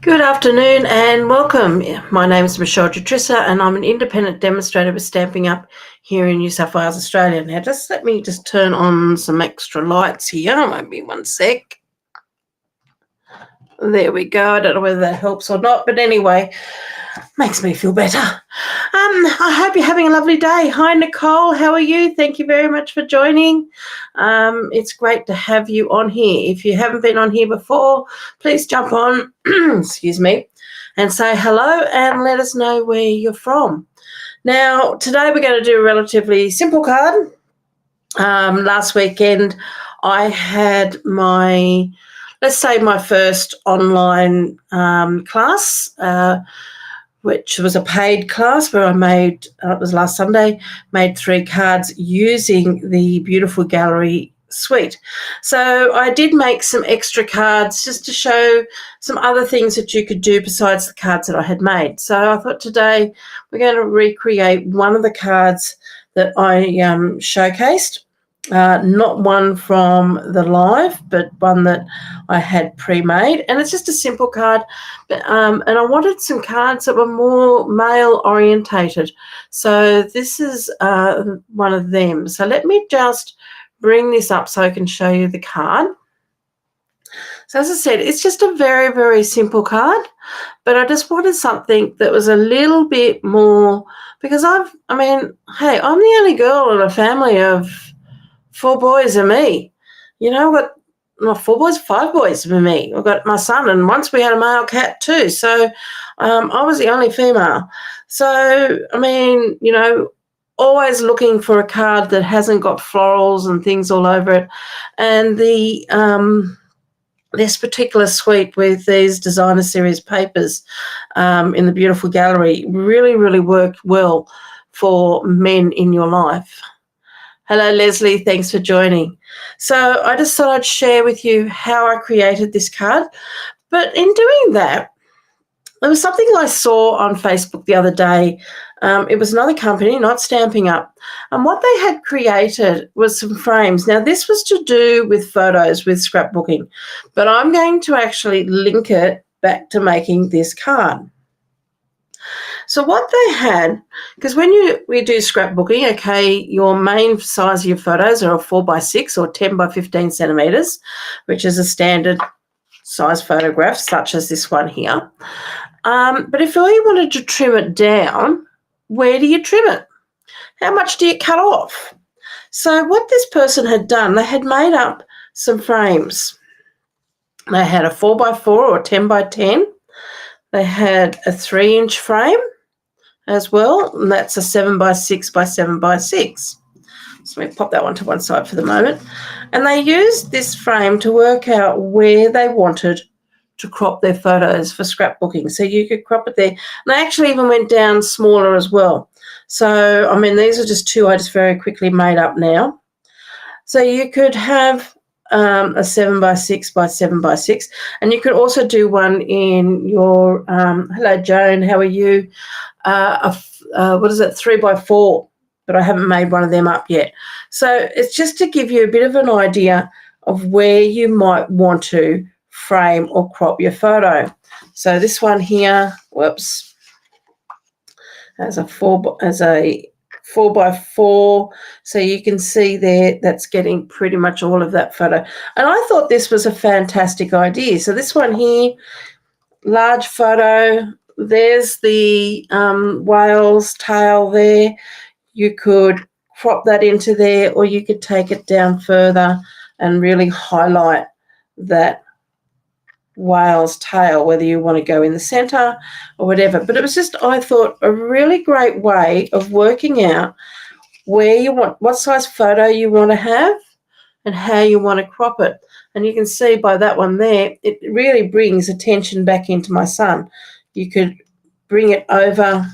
Good afternoon and welcome. My name is Michele Jutrisa and I'm an independent demonstrator with Stamping Up here in New South Wales, Australia. Now let me turn on some extra lights here. Won't be one sec. There we go. I don't know whether that helps or not, but anyway, makes me feel better. I hope you're having a lovely day. Hi, Nicole. How are you? Thank you very much for joining. It's great to have you on here. If you haven't been on here before, please jump on, excuse me, and say hello and let us know where you're from. Now, today we're going to do a relatively simple card. Last weekend, I had my first online class, which was a paid class where I made, it was last Sunday, made 3 cards using the beautiful gallery suite. So I did make some extra cards just to show some other things that you could do besides the cards that I had made. So I thought today we're going to recreate one of the cards that I showcased. Not one from the live, but one that I had pre-made, and it's just a simple card. But and I wanted some cards that were more male orientated, so this is one of them. So let me just bring this up so I can show you the card. So as I said, it's just a very, very simple card, but I just wanted something that was a little bit more, because hey, I'm the only girl in a family of 4 boys and me. I've got 5 boys with me. I've got my son, and once we had a male cat too. So I was the only female. So, always looking for a card that hasn't got florals and things all over it. And this particular suite with these designer series papers in the beautiful gallery really, really worked well for men in your life. Hello, Leslie. Thanks for joining. So I just thought I'd share with you how I created this card. But in doing that, there was something I saw on Facebook the other day. It was another company, not Stamping Up. And what they had created was some frames. Now, this was to do with photos, with scrapbooking. But I'm going to actually link it back to making this card. So what they had, because when we do scrapbooking, okay, your main size of your photos are a 4x6 or 10 by 15 centimetres, which is a standard size photograph, such as this one here. But if you wanted to trim it down, where do you trim it? How much do you cut off? So what this person had done, they had made up some frames. They had a 4x4 or 10 by 10. They had a 3-inch frame as well, and that's a 7x6 by 7x6. So let me pop that one to one side for the moment. And they used this frame to work out where they wanted to crop their photos for scrapbooking. So you could crop it there. And they actually even went down smaller as well. So, these are just 2 I just very quickly made up now. So you could have a 7x6 by 7x6, and you could also do one in your hello Joan, how are you? What is it, 3x4, but I haven't made one of them up yet. So it's just to give you a bit of an idea of where you might want to frame or crop your photo. So this one here, whoops, has a 4x4, so you can see there that's getting pretty much all of that photo. And I thought this was a fantastic idea. So this one here, large photo, there's the whale's tail there. You could crop that into there, or you could take it down further and really highlight that whale's tail, whether you want to go in the center or whatever. But it was just, I thought, a really great way of working out where you want, what size photo you want to have and how you want to crop it. And you can see by that one there, it really brings attention back into my son. You could bring it over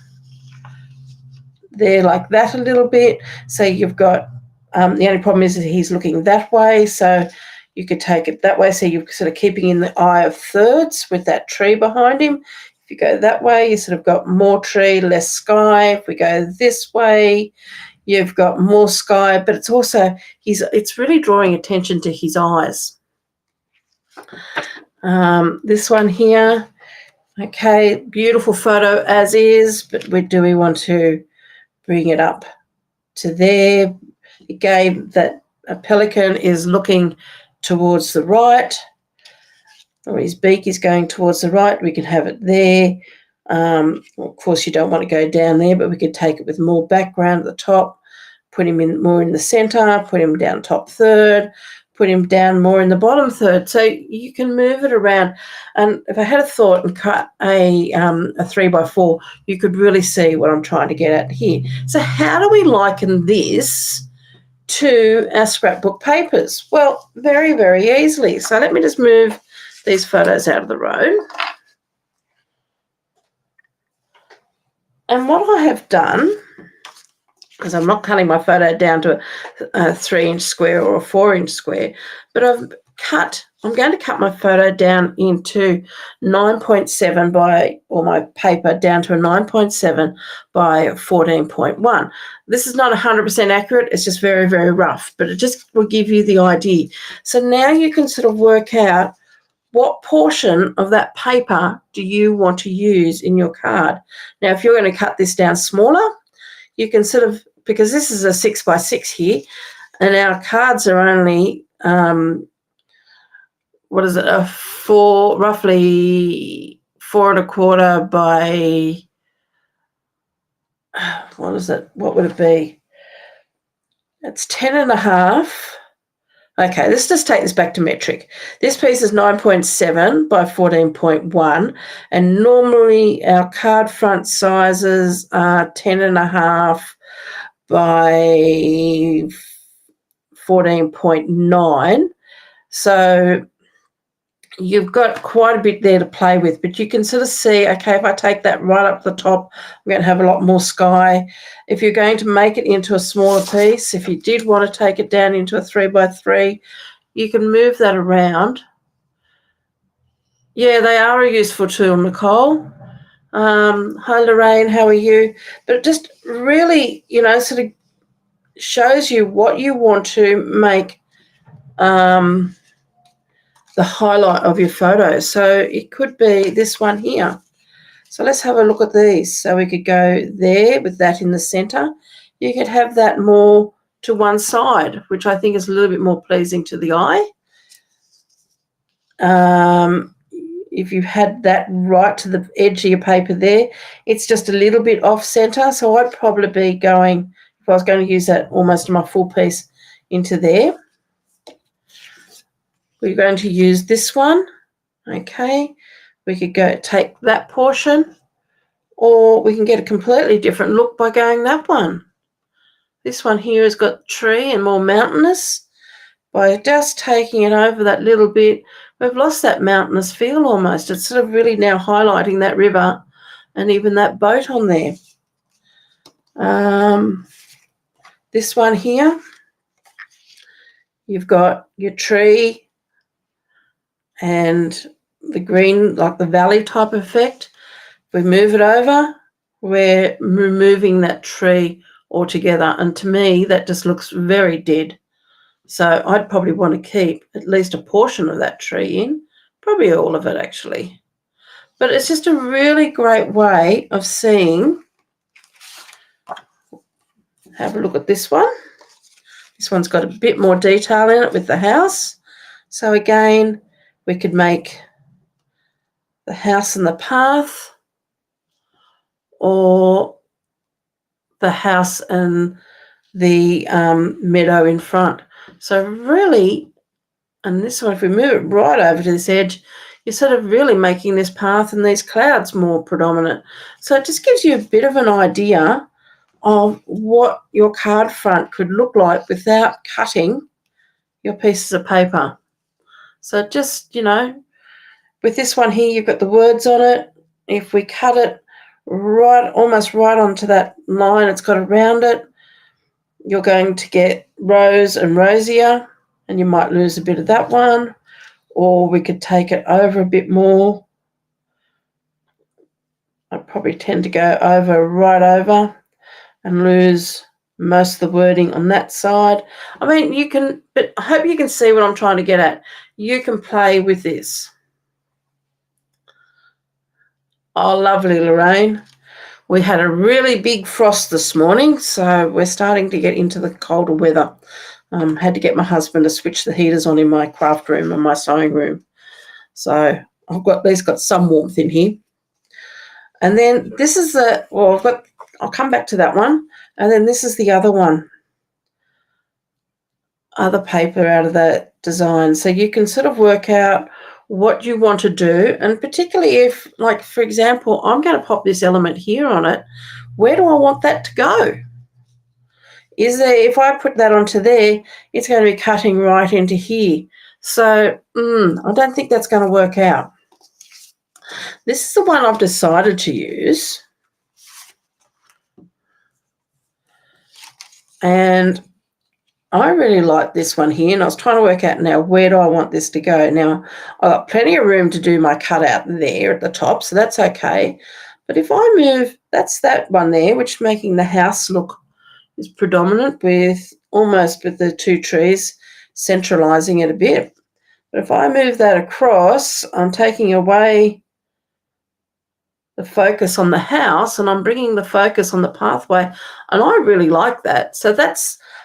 there like that a little bit. So you've got, the only problem is that he's looking that way, so you could take it that way. So you're sort of keeping in the eye of thirds with that tree behind him. If you go that way, you sort of got more tree, less sky. If we go this way, you've got more sky, but it's also, it's really drawing attention to his eyes. This one here, Okay, beautiful photo as is, but do we want to bring it up to there? Again, that a pelican is looking towards the right, or his beak is going towards the right. We can have it there. Of course, you don't want to go down there, but we could take it with more background at the top, put him in more in the center, put him down top third, put him down more in the bottom third. So you can move it around. And if I had a thought and cut a 3x4, you could really see what I'm trying to get at here. So how do we liken this to our scrapbook papers? Well, very, very easily. So let me just move these photos out of the road. And what I have done, because I'm not cutting my photo down to a 3-inch square or a 4-inch square, but I'm going to cut my photo down into 9.7 by, or my paper down to a 9.7 by 14.1. This is not 100% accurate. It's just very, very rough, but it just will give you the idea. So now you can sort of work out what portion of that paper do you want to use in your card. Now, if you're going to cut this down smaller, you can sort of, because this is a 6x6 here, and our cards are only, what is it, roughly 4.25 by, what is it, what would it be? It's 10.5. Okay, let's just take this back to metric. This piece is 9.7 by 14.1, and normally our card front sizes are 10.5 by 14.9. So you've got quite a bit there to play with, but you can sort of see, okay, if I take that right up the top, I'm going to have a lot more sky. If you're going to make it into a smaller piece, if you did want to take it down into a 3x3, you can move that around. Yeah, they are a useful tool, Nicole. Hi, Lorraine, how are you? But it just really, sort of shows you what you want to make the highlight of your photo. So it could be this one here. So let's have a look at these. So we could go there with that in the center. You could have that more to one side, which I think is a little bit more pleasing to the eye. If you had that right to the edge of your paper there, it's just a little bit off center. So I'd probably be going, if I was going to use that almost my full piece, into there. We're going to use this one. Okay, we could go take that portion, or we can get a completely different look by going that one. This one here has got tree and more mountainous. By just taking it over that little bit, we've lost that mountainous feel almost. It's sort of really now highlighting that river and even that boat on there. This one here, you've got your tree and the green, like the valley type effect. If we move it over, we're removing that tree altogether. And to me, that just looks very dead. So I'd probably want to keep at least a portion of that tree in, probably all of it actually. But it's just a really great way of seeing. Have a look at this one. This one's got a bit more detail in it with the house. So again, we could make the house and the path, or the house and the meadow in front. So really, and this one, if we move it right over to this edge, you're sort of really making this path and these clouds more predominant. So it just gives you a bit of an idea of what your card front could look like without cutting your pieces of paper. So just, with this one here, you've got the words on it. If we cut it right, almost right onto that line it's got around it, you're going to get rose and rosier, and you might lose a bit of that one. Or we could take it over a bit more. I probably tend to go right over and lose most of the wording on that side. I mean, you can, but I hope you can see what I'm trying to get at. You can play with this. Oh, lovely, Lorraine. We had a really big frost this morning, so we're starting to get into the colder weather. Had to get my husband to switch the heaters on in my craft room and my sewing room. So I've got at least got some warmth in here. And then this is I'll come back to that one. And then this is the other one, other paper out of that design. So you can sort of work out what you want to do. And particularly if, like, for example, I'm going to pop this element here on it, where do I want that to go? If I put that onto there, it's going to be cutting right into here. So I don't think that's going to work out. This is the one I've decided to use. And I really like this one here, and I was trying to work out now, where do I want this to go? Now, I've got plenty of room to do my cutout there at the top, so that's okay. But if I move, that's that one there, which is making the house look is predominant with the two trees, centralising it a bit. But if I move that across, I'm taking away the focus on the house and I'm bringing the focus on the pathway, and I really like that. So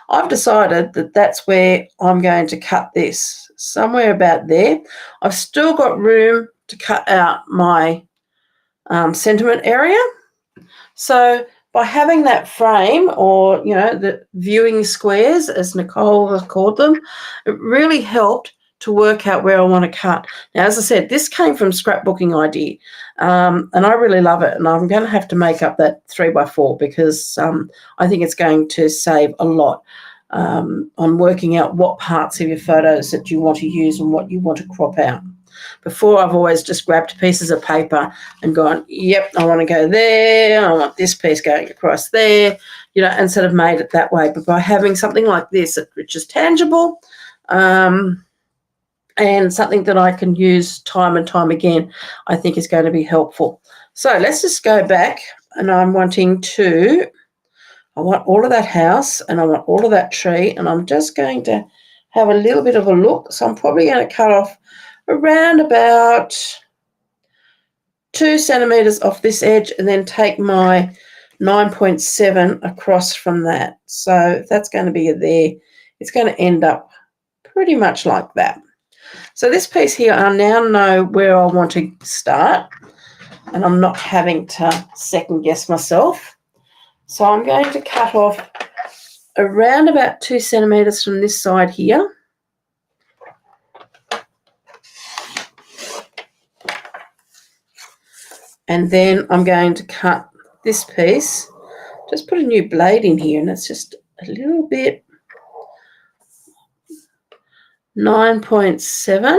I've decided that that's where I'm going to cut this, somewhere about there. I've still got room to cut out my sentiment area. So by having that frame, or, the viewing squares, as Nicole has called them, it really helped to work out where I want to cut. Now, as I said, this came from scrapbooking idea, and I really love it. And I'm going to have to make up that 3x4 because I think it's going to save a lot on working out what parts of your photos that you want to use and what you want to crop out. Before, I've always just grabbed pieces of paper and gone, yep, I want to go there, I want this piece going across there, and sort of made it that way. But by having something like this, which is tangible, and something that I can use time and time again, I think is going to be helpful. So let's just go back, and I want all of that house and I want all of that tree, and I'm just going to have a little bit of a look. So I'm probably going to cut off around about 2 centimetres off this edge and then take my 9.7 across from that. So if that's going to be there, it's going to end up pretty much like that. So this piece here, I now know where I want to start, and I'm not having to second guess myself. So I'm going to cut off around about 2 centimetres from this side here. And then I'm going to cut this piece, just put a new blade in here, and it's just a little bit, 9.7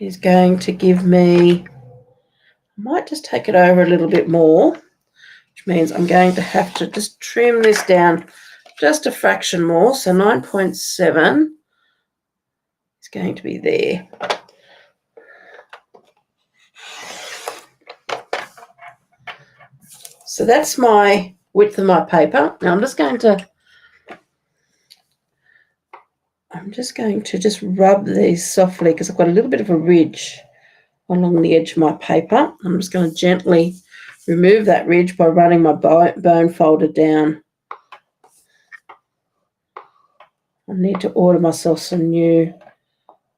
is going to give me, I might just take it over a little bit more, which means I'm going to have to just trim this down just a fraction more. So 9.7 is going to be there. So that's my width of my paper. Now I'm just going to just rub these softly because I've got a little bit of a ridge along the edge of my paper. I'm just going to gently remove that ridge by running my bone folder down. I need to order myself some new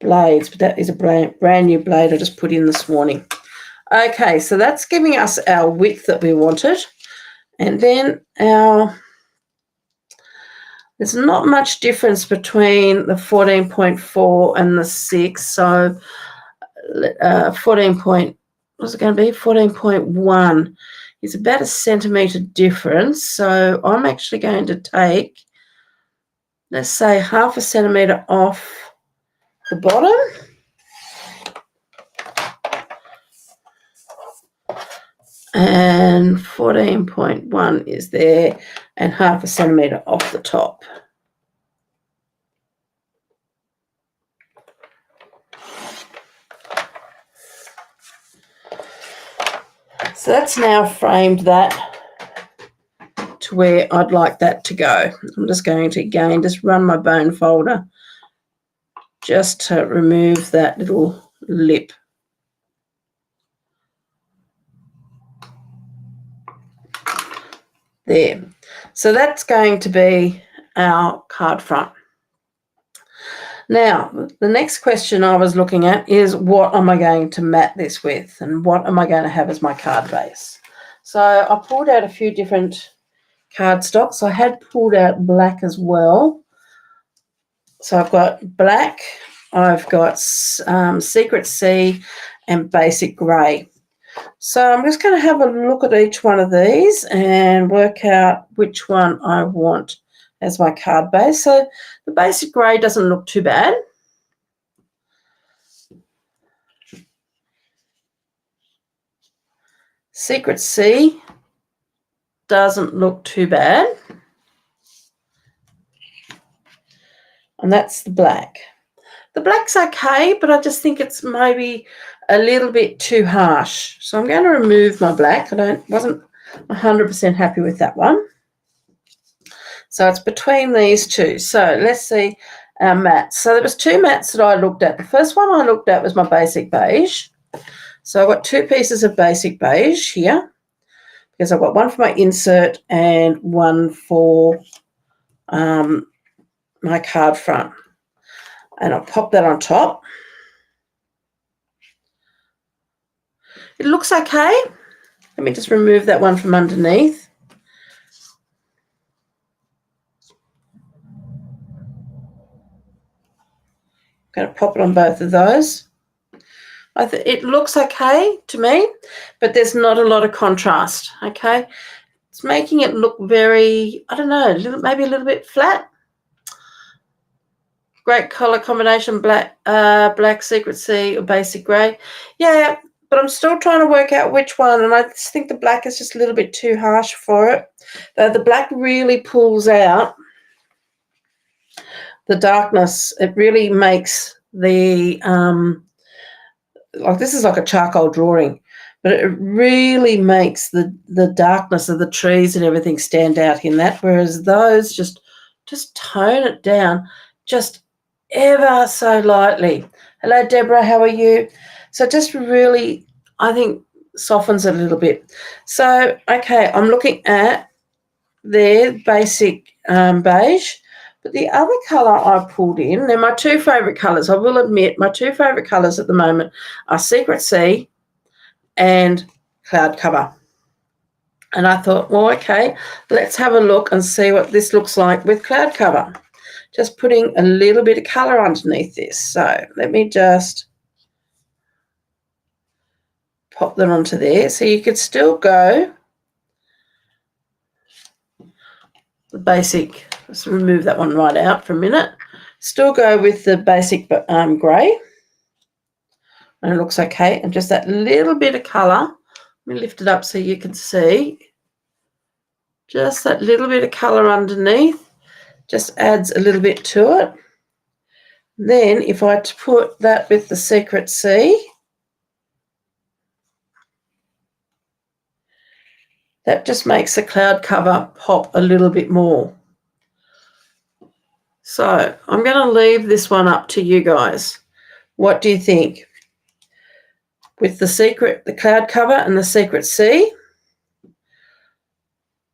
blades, but that is a brand new blade I just put in this morning. Okay, so that's giving us our width that we wanted. And then there's not much difference between the 14.4 and the 6. So 14.1 is about a centimetre difference. So I'm actually going to take, let's say, 0.5 centimetre off the bottom. And 14.1 is there, and 0.5 centimetre off the top. So that's now framed that to where I'd like that to go. I'm just going to, again, just run my bone folder just to remove that little lip. there. So that's going to be our card front. Now, the next question I was looking at is, what am I going to mat this with, and what am I going to have as my card base? So I pulled out a few different cardstocks. I had pulled out black as well. So I've got black, I've got Secret Sea, and Basic Grey. So I'm just going to have a look at each one of these and work out which one I want as my card base. So the Basic Grey doesn't look too bad. Secret Sea doesn't look too bad. And that's the black. The black's okay, but I just think it's maybe a little bit too harsh. So I'm going to remove my black. Wasn't 100% happy with that one. So it's between these two. So let's see our mats. So there was two mats that I looked at. The first one I looked at was my Basic Beige. So I've got two pieces of Basic Beige here, because I've got one for my insert and one for my card front. And I'll pop that on top. It looks okay. Let me just remove that one from underneath. I'm going to pop it on both of those. It looks okay to me, but there's not a lot of contrast, okay? It's making it look very, I don't know, maybe a little bit flat. Great colour combination, black Secret Sea or Basic Grey. Yeah, but I'm still trying to work out which one, and I just think the black is just a little bit too harsh for it. Though the black really pulls out the darkness. It really makes the, like this is like a charcoal drawing, but it really makes the darkness of the trees and everything stand out in that, whereas those just tone it down just ever so lightly. Hello, Deborah, how are you? So just really, I think, softens it a little bit. So, okay, I'm looking at their Basic Beige, but the other colour I pulled in, they're my two favourite colours. I will admit my two favourite colours at the moment are Secret Sea and Cloud Cover. And I thought, well, okay, let's have a look and see what this looks like with Cloud Cover. Just putting a little bit of colour underneath this. So let me just pop that onto there. So you could still go the basic, let's remove that one right out for a minute. Still go with the Basic Grey. And it looks okay. And just that little bit of colour, let me lift it up so you can see. Just that little bit of colour underneath just adds a little bit to it. Then if I put that with the Secret Sea, that just makes the cloud cover pop a little bit more. So I'm going to leave this one up to you guys. What do you think? With the cloud cover and the Secret Sea,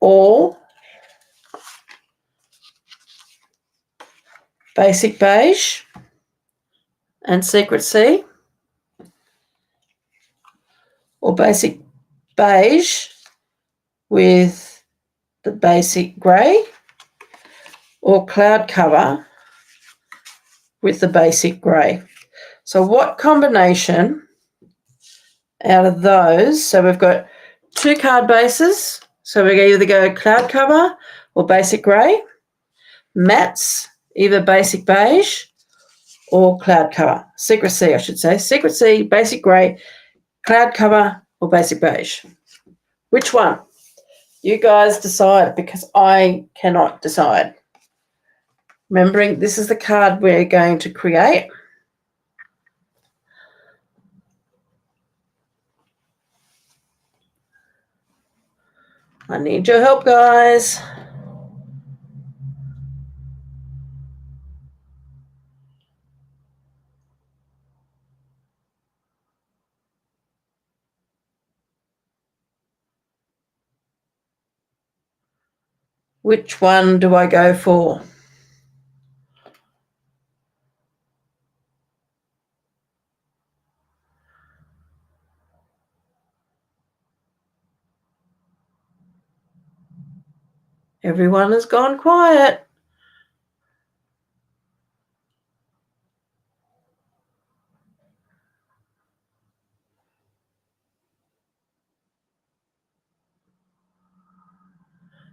or Basic Beige and Secret Sea, or Basic Beige with the Basic Grey, or Cloud Cover with the Basic Grey. So what combination out of those? So we've got two card bases. So we're going to either go Cloud Cover or Basic Grey. Mats, either Basic Beige or Cloud Cover. Secret Sea, I should say. Secret Sea, Basic Grey, Cloud Cover or Basic Beige. Which one? You guys decide, because I cannot decide. Remembering, this is the card we're going to create. I need your help, guys. Which one do I go for? Everyone has gone quiet.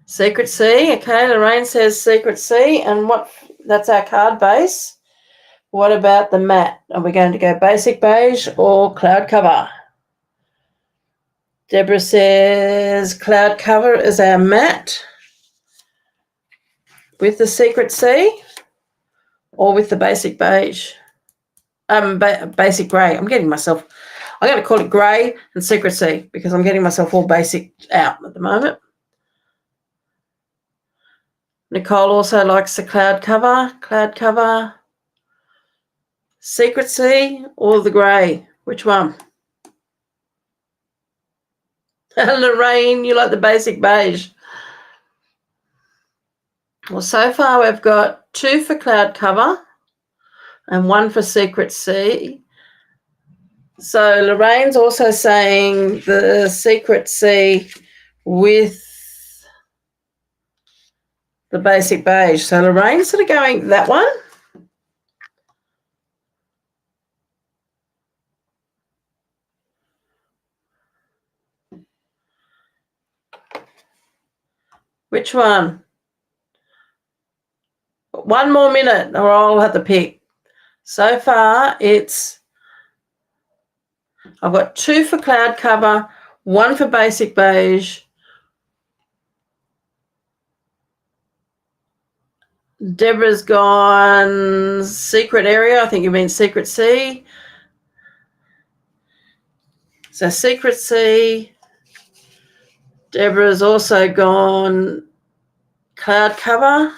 Secret C. Okay, Lorraine says Secret C. And that's our card base. What about the matte? Are we going to go basic beige or cloud cover? Deborah says cloud cover is our matte with the Secret C or with the basic beige. Basic grey. I'm going to call it grey and Secret C because I'm getting myself all basic out at the moment. Nicole also likes the cloud cover, Secret C or the grey. Which one? Lorraine, you like the basic beige. Well, so far we've got 2 for cloud cover and 1 for Secret C. So Lorraine's also saying the Secret C with the basic beige. So Lorraine's sort of going that one. Which one? 1 more minute or I'll have to pick. So far I've got 2 for cloud cover, 1 for basic beige. Deborah's gone secret area. I think you mean Secret C. So Secret C. Deborah's also gone cloud cover.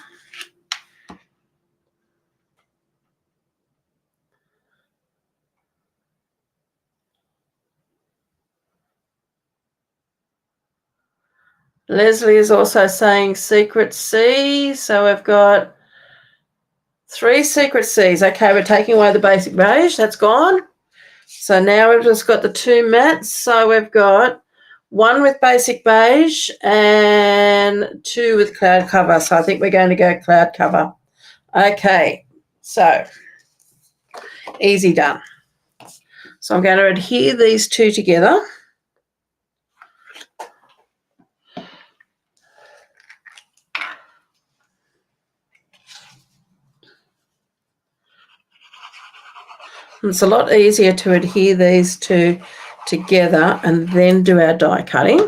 Leslie is also saying Secret C. So we've got 3 Secret Cs. Okay, we're taking away the basic beige. That's gone. So now we've just got the 2 mattes. So we've got 1 with basic beige and 2 with cloud cover. So I think we're going to go cloud cover. Okay, so easy done. So I'm going to adhere these 2 together. It's a lot easier to adhere these 2 together and then do our die cutting.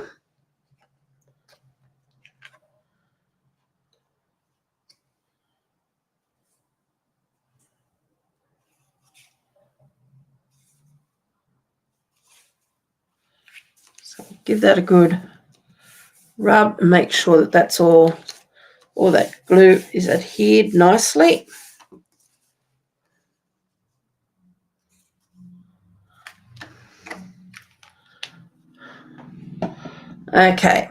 So give that a good rub and make sure that that's all that glue is adhered nicely. Okay,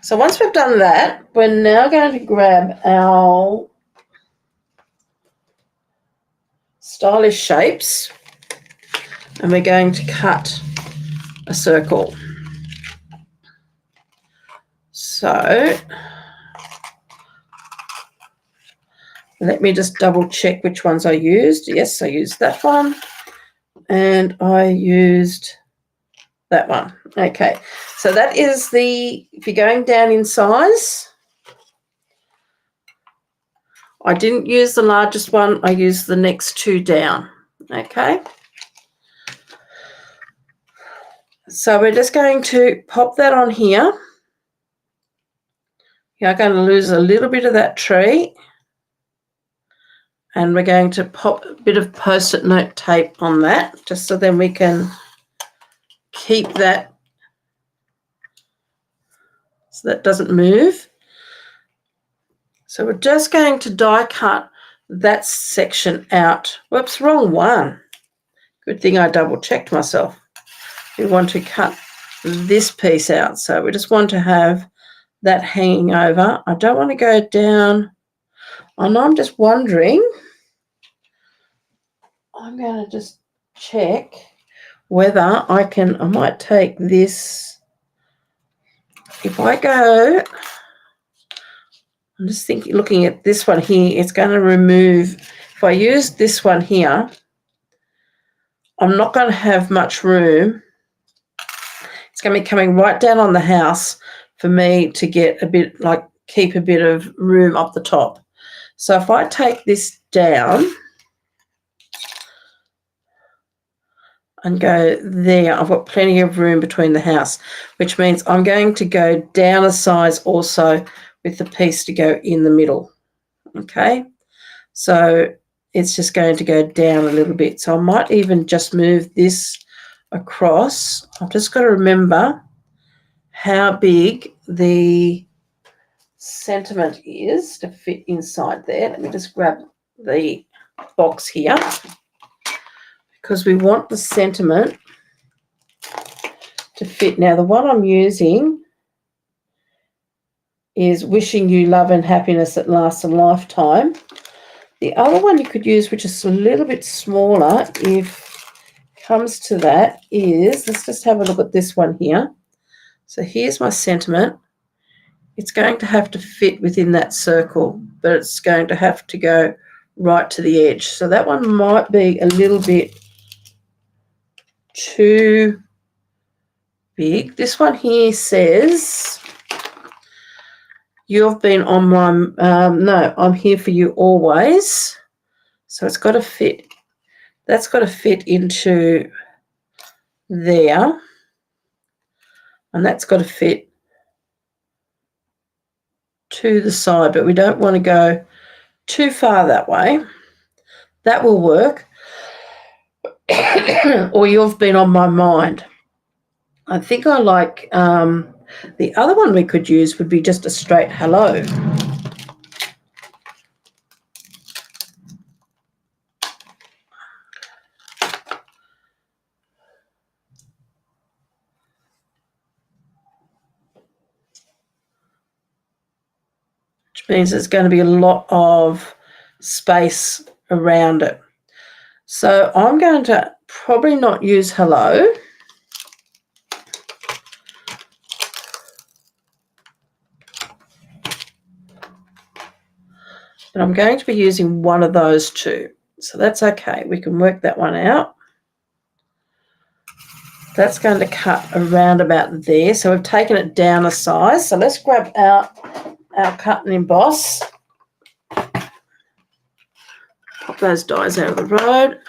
so once we've done that, we're now going to grab our stylish shapes and we're going to cut a circle. So let me just double check which ones I used. Yes, I used that one and I used that one. Okay, so that is if you're going down in size, I didn't use the largest one, I used the next 2 down. Okay, so we're just going to pop that on here. You're going to lose a little bit of that tree and we're going to pop a bit of post-it note tape on that just so then we can keep that so that doesn't move. So we're just going to die cut that section out. Whoops, wrong one. Good thing I double checked myself. We want to cut this piece out. So we just want to have that hanging over. I don't want to go down, and I'm just wondering, I'm going to just check whether I might take this, if I go, I'm just thinking, looking at this one here, it's going to remove, if I use this one here, I'm not going to have much room. It's going to be coming right down on the house for me to get a bit, like, keep a bit of room up the top. So if I take this down and go there, I've got plenty of room between the house, which means I'm going to go down a size also with the piece to go in the middle. Okay, so it's just going to go down a little bit. So I might even just move this across. I've just got to remember how big the sentiment is to fit inside there. Let me just grab the box here, because we want the sentiment to fit. Now, the one I'm using is wishing you love and happiness that lasts a lifetime. The other one you could use, which is a little bit smaller, if it comes to that, is, let's just have a look at this one here. So here's my sentiment. It's going to have to fit within that circle, but it's going to have to go right to the edge. So that one might be a little bit too big. This one here says, you've been on my, no, I'm here for you always. So it's got to fit, that's got to fit into there. And that's got to fit to the side, but we don't want to go too far that way. That will work. Or you've been on my mind. I think I like, the other one we could use would be just a straight hello. Which means there's going to be a lot of space around it. So I'm going to probably not use hello. But I'm going to be using one of those two. So that's okay. We can work that one out. That's going to cut around about there. So we've taken it down a size. So let's grab our cut and emboss. Pop those dies out of the road.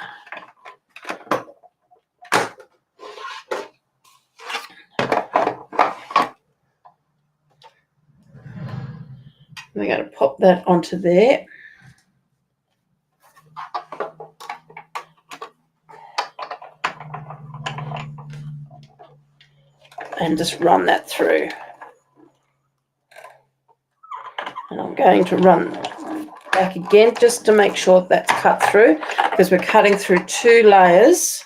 We're going to pop that onto there. And just run that through. And I'm going to run back again just to make sure that's cut through, because we're cutting through 2 layers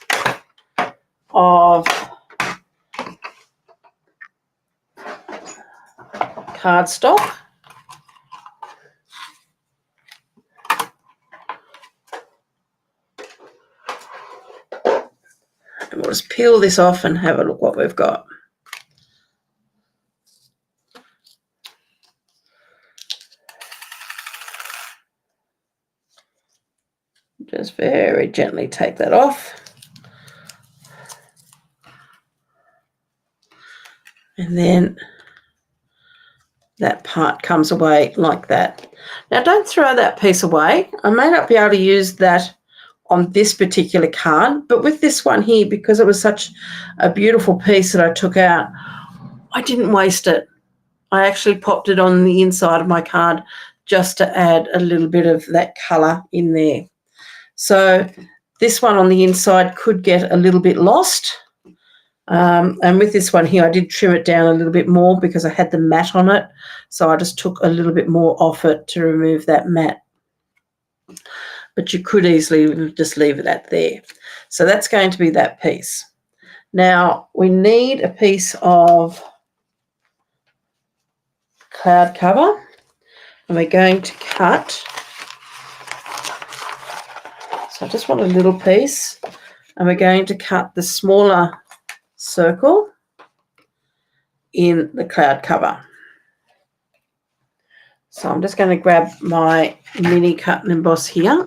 of cardstock. And we'll just peel this off and have a look what we've got. Just very gently take that off. And then that part comes away like that. Now, don't throw that piece away. I may not be able to use that on this particular card, but with this one here, because it was such a beautiful piece that I took out, I didn't waste it. I actually popped it on the inside of my card just to add a little bit of that colour in there. So this one on the inside could get a little bit lost. And with this one here, I did trim it down a little bit more because I had the mat on it. So I just took a little bit more off it to remove that mat. But you could easily just leave it at there. So that's going to be that piece. Now, we need a piece of cloud cover, and we're going to cut. So I just want a little piece, and we're going to cut the smaller circle in the cloud cover. So I'm just going to grab my mini cut and emboss here.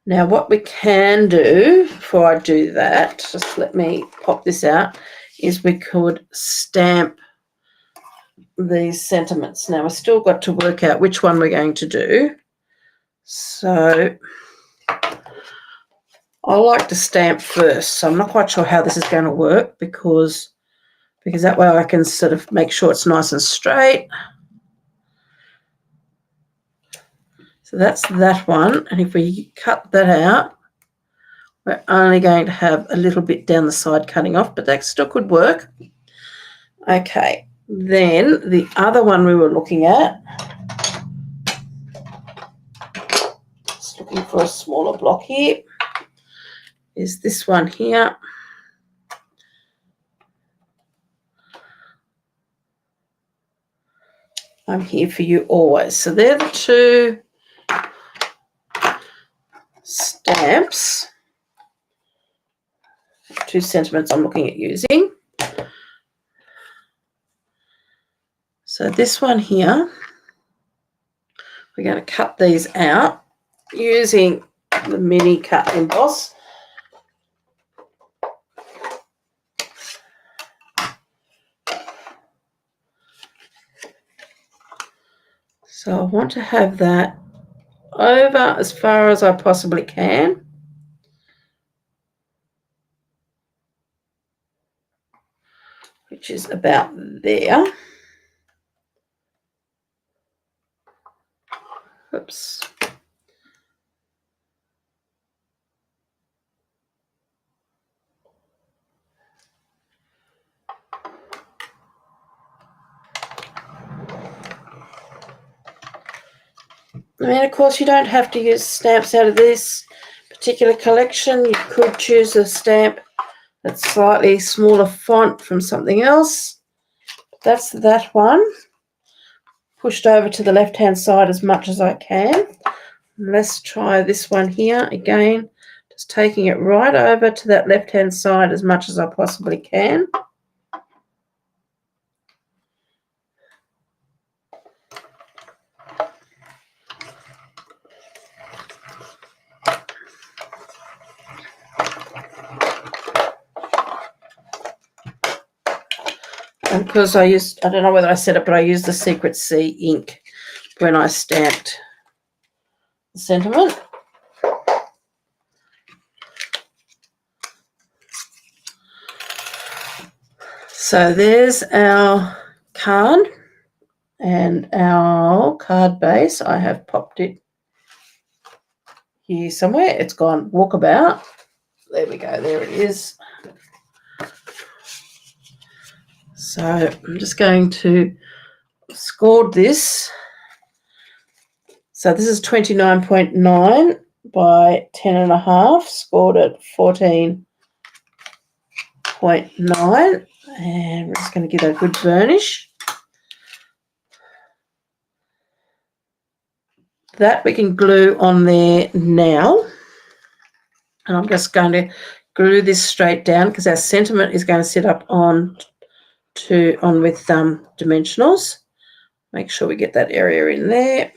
Now what we can do before I do that, just let me pop this out, is we could stamp these sentiments. Now we've still got to work out which one we're going to do. So I like to stamp first. So I'm not quite sure how this is going to work because that way I can sort of make sure it's nice and straight. So that's that one. And if we cut that out, we're only going to have a little bit down the side cutting off, but that still could work. Okay, then the other one we were looking at, just looking for a smaller block here, is this one here. I'm here for you always. So they're the two stamps, two sentiments I'm looking at using. So this one here, we're going to cut these out using the mini cut and emboss. So I want to have that over as far as I possibly can. Which is about there. Oops. I mean, of course, you don't have to use stamps out of this particular collection. You could choose a stamp that's slightly smaller font from something else. That's that one. Pushed over to the left-hand side as much as I can. Let's try this one here again. Just taking it right over to that left-hand side as much as I possibly can. And because I don't know whether I said it, but I used the Secret Sea ink when I stamped the sentiment. So there's our card and our card base. I have popped it here somewhere. It's gone walkabout. There we go. There it is. So I'm just going to score this. So this is 29.9 by 10.5, scored at 14.9. And we're just going to give that a good burnish. That we can glue on there now. And I'm just going to glue this straight down because our sentiment is going to sit up on with dimensionals. Make sure we get that area in there.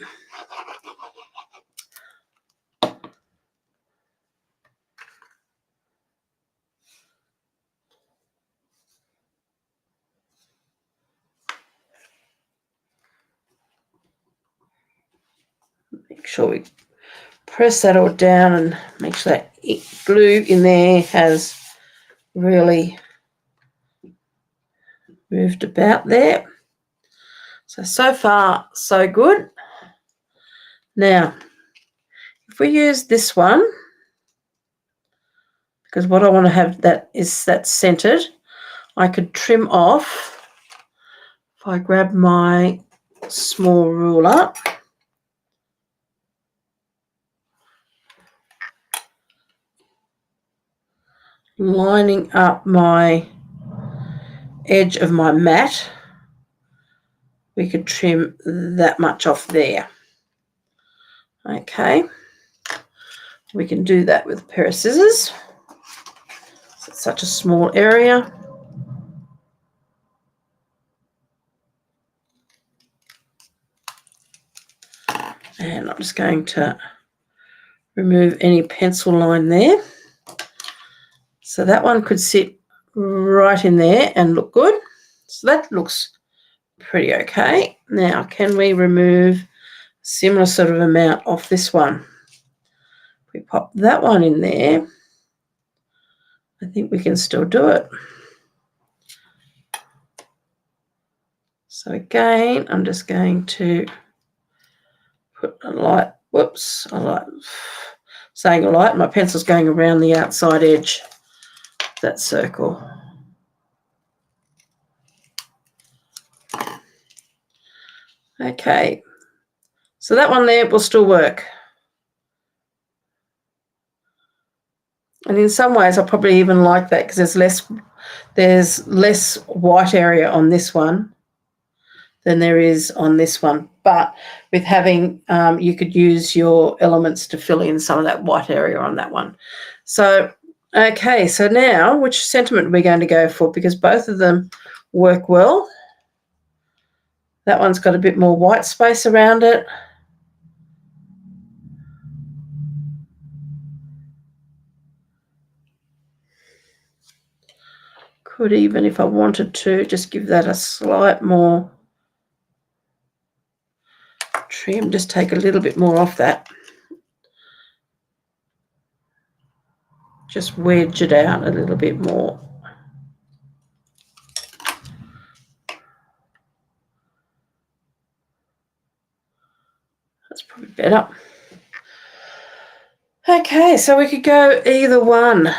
Make sure we press that all down and make sure that glue in there has really moved about there. So far, so good. Now, if we use this one, because what I want to have that is that centered, I could trim off if I grab my small ruler. Lining up my edge of my mat, we could trim that much off there. Okay, we can do that with a pair of scissors. It's such a small area. And I'm just going to remove any pencil line there. So that one could sit right in there and look good. So that looks pretty okay. Now, can we remove a similar sort of amount off this one? If we pop that one in there, I think we can still do it. So again, I'm just going to put a light, whoops, a light, saying a light, my pencil's going around the outside edge of that circle. Okay, so that one there will still work. And in some ways, I probably even like that because there's less white area on this one than there is on this one. But with having, you could use your elements to fill in some of that white area on that one. So, okay, so now which sentiment are we going to go for? Because both of them work well. That one's got a bit more white space around it. Could even, if I wanted to, just give that a slight more trim, just take a little bit more off that. Just wedge it out a little bit more. That's probably better. Okay, so we could go either one.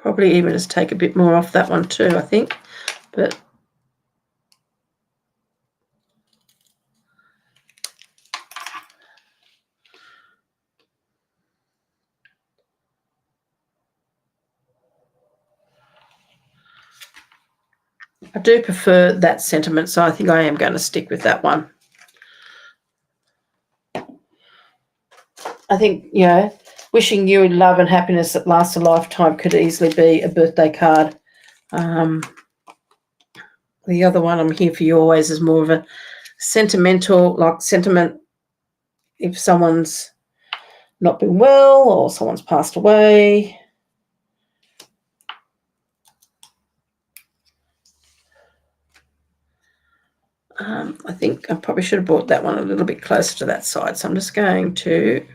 Probably even just take a bit more off that one too, I think. But I do prefer that sentiment, so I think I am going to stick with that one. I think, you know, wishing you love and happiness that lasts a lifetime could easily be a birthday card. The other one, I'm here for you always, is more of a sentimental, like sentiment if someone's not been well or someone's passed away. I think I probably should have brought that one a little bit closer to that side. So I'm just going to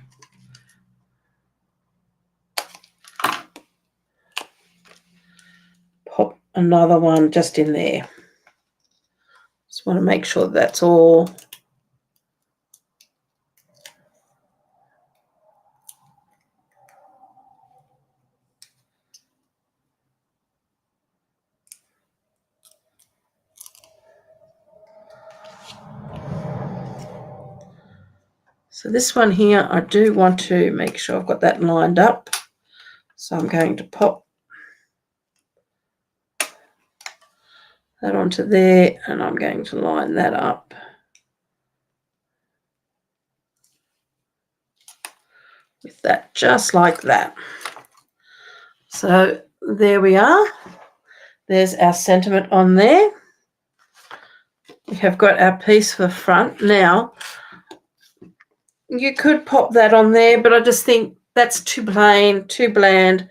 pop another one just in there. Just want to make sure that's all. So this one here, I do want to make sure I've got that lined up. So I'm going to pop that onto there, and I'm going to line that up. With that, just like that. So there we are. There's our sentiment on there. We have got our piece for the front. Now, you could pop that on there, but I just think that's too plain, too bland.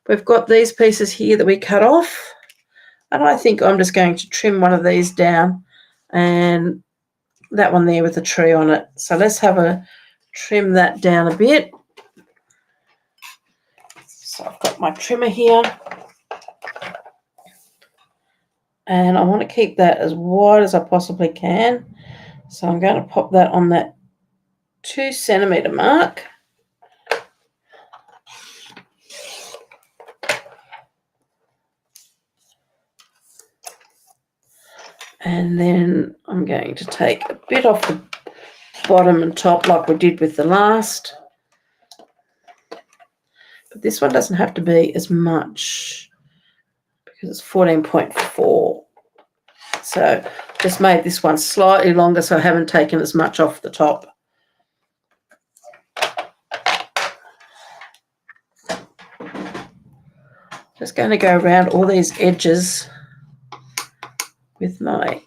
We've got these pieces here that we cut off, and I think I'm just going to trim one of these down and that one there with a tree on it. So let's have a trim that down a bit. So I've got my trimmer here, and I want to keep that as wide as I possibly can. So I'm going to pop that on that 2 centimetre mark. And then I'm going to take a bit off the bottom and top like we did with the last. But this one doesn't have to be as much because it's 14.4. So just made this one slightly longer so I haven't taken as much off the top. Just going to go around all these edges with my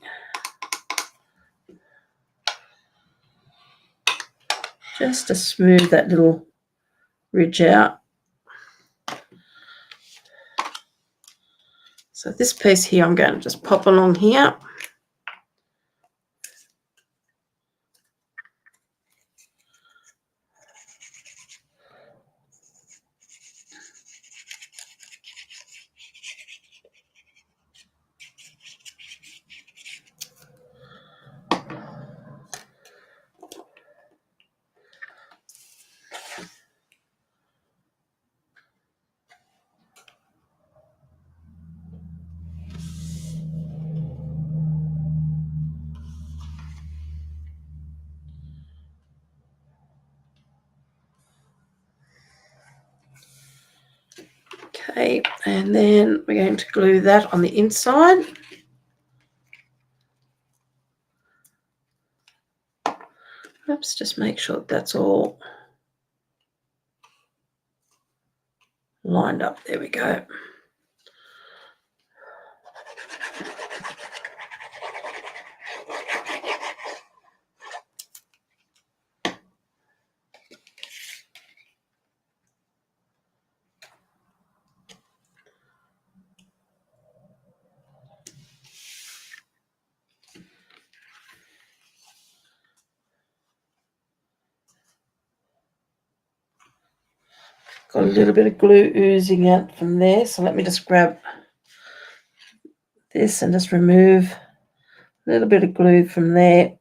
just to smooth that little ridge out. So this piece here I'm going to just pop along here. Okay, and then we're going to glue that on the inside. Oops, just make sure that's all lined up. There we go. Got a little bit of glue oozing out from there, so let me just grab this and just remove a little bit of glue from there.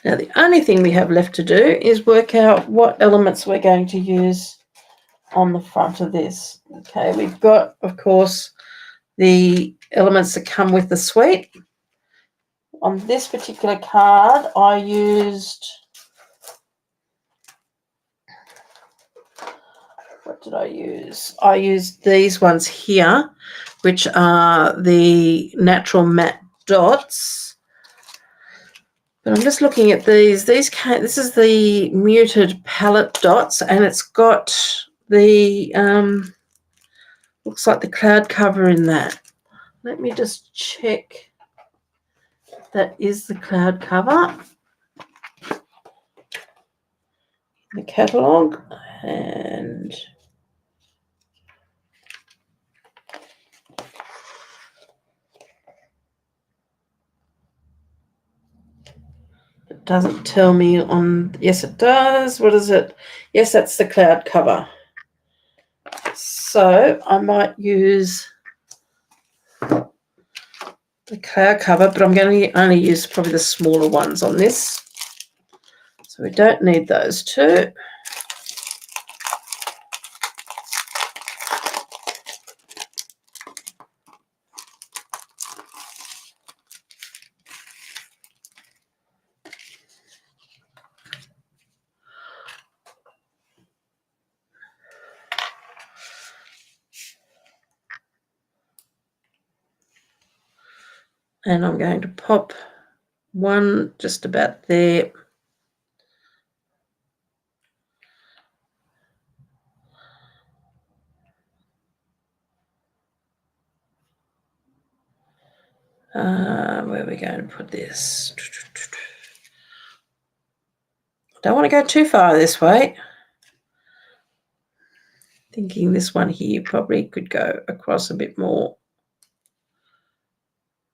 Now the only thing we have left to do is work out what elements we're going to use on the front of this. Okay, we've got, of course, the elements that come with the suite. On this particular card, I used, what did I use? I used these ones here, which are the natural matte dots. But I'm just looking at these. This is the muted palette dots, and it's got the, looks like the cloud cover in that. Let me just check. That is the cloud cover. The catalogue, and it doesn't tell me on, yes it does. What is it? Yes, that's the cloud cover. So I might use the cloud cover, but I'm going to only use probably the smaller ones on this. So we don't need those two. And I'm going to pop one just about there. Where are we going to put this? Don't want to go too far this way. Thinking this one here probably could go across a bit more.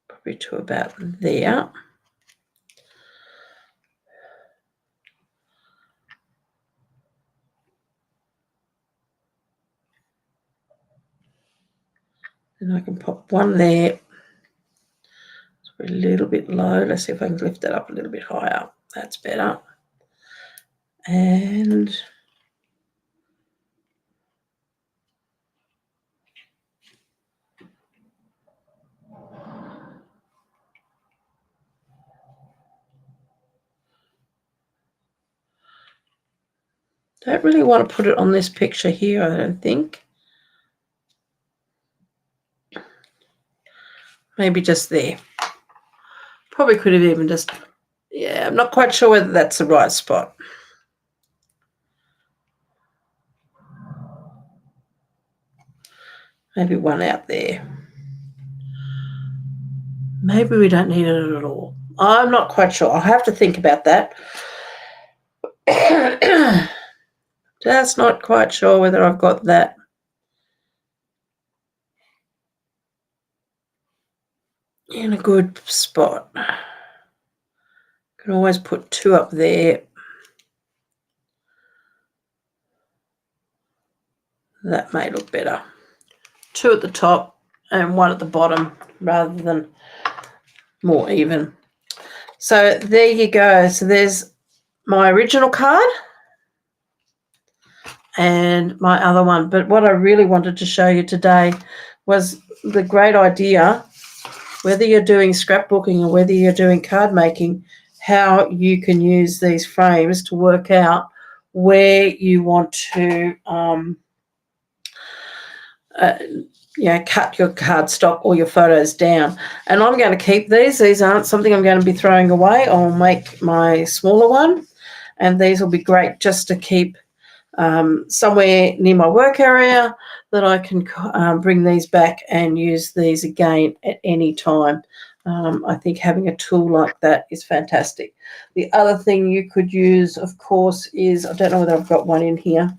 Probably to about there. And I can pop one there. It's a little bit low. Let's see if I can lift that up a little bit higher. That's better. And Don't really want to put it on this picture here, I don't think. Maybe just there. Probably could have even just, yeah, I'm not quite sure whether that's the right spot. Maybe one out there. Maybe we don't need it at all. I'm not quite sure. I'll have to think about that. Just not quite sure whether I've got that. In a good spot. Can always put 2 up there. That may look better. 2 at the top and 1 at the bottom rather than more even. So there you go. So there's my original card and my other one. But what I really wanted to show you today was the great idea, whether you're doing scrapbooking or whether you're doing card making, how you can use these frames to work out where you want to cut your cardstock or your photos down. And I'm going to keep these. These aren't something I'm going to be throwing away. I'll make my smaller one, and these will be great just to keep somewhere near my work area that I can bring these back and use these again at any time. I think having a tool like that is fantastic. The other thing you could use, of course, is, I don't know whether I've got one in here.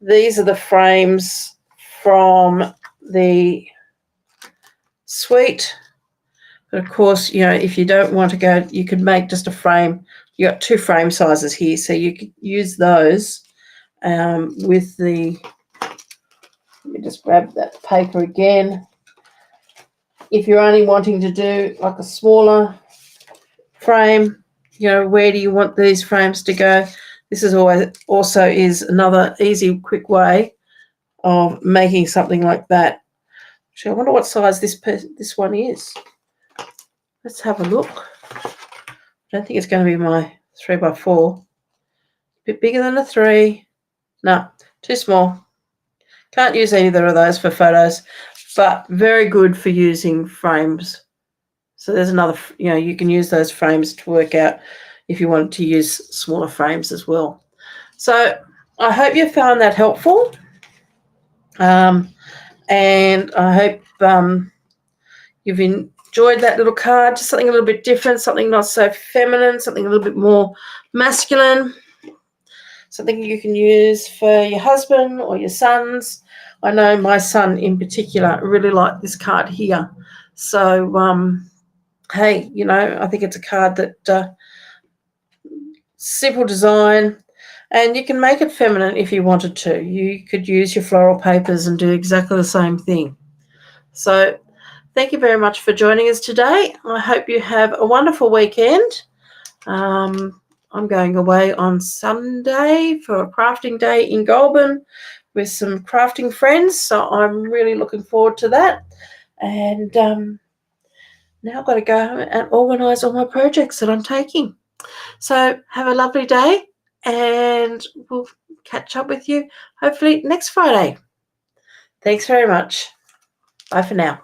These are the frames from the suite. But of course, if you don't want to go, you could make just a frame. You got 2 frame sizes here, so you could use those with the, let me just grab that paper again. If you're only wanting to do like a smaller frame, where do you want these frames to go? This is also is another easy, quick way of making something like that. Actually, I wonder what size this one is. Let's have a look. I don't think it's going to be my 3x4. A bit bigger than a 3. No, too small. Can't use either of those for photos, but very good for using frames. So there's another, you can use those frames to work out if you wanted to use smaller frames as well. So I hope you found that helpful. And I hope you've enjoyed that little card, just something a little bit different, something not so feminine, something a little bit more masculine, something you can use for your husband or your sons. I know my son in particular really liked this card here. So, hey, I think it's a card that simple design, and you can make it feminine if you wanted to. You could use your floral papers and do exactly the same thing. So thank you very much for joining us today. I hope you have a wonderful weekend. I'm going away on Sunday for a crafting day in Goulburn with some crafting friends, so I'm really looking forward to that. And now I've got to go and organise all my projects that I'm taking. So have a lovely day, and we'll catch up with you hopefully next Friday. Thanks very much. Bye for now.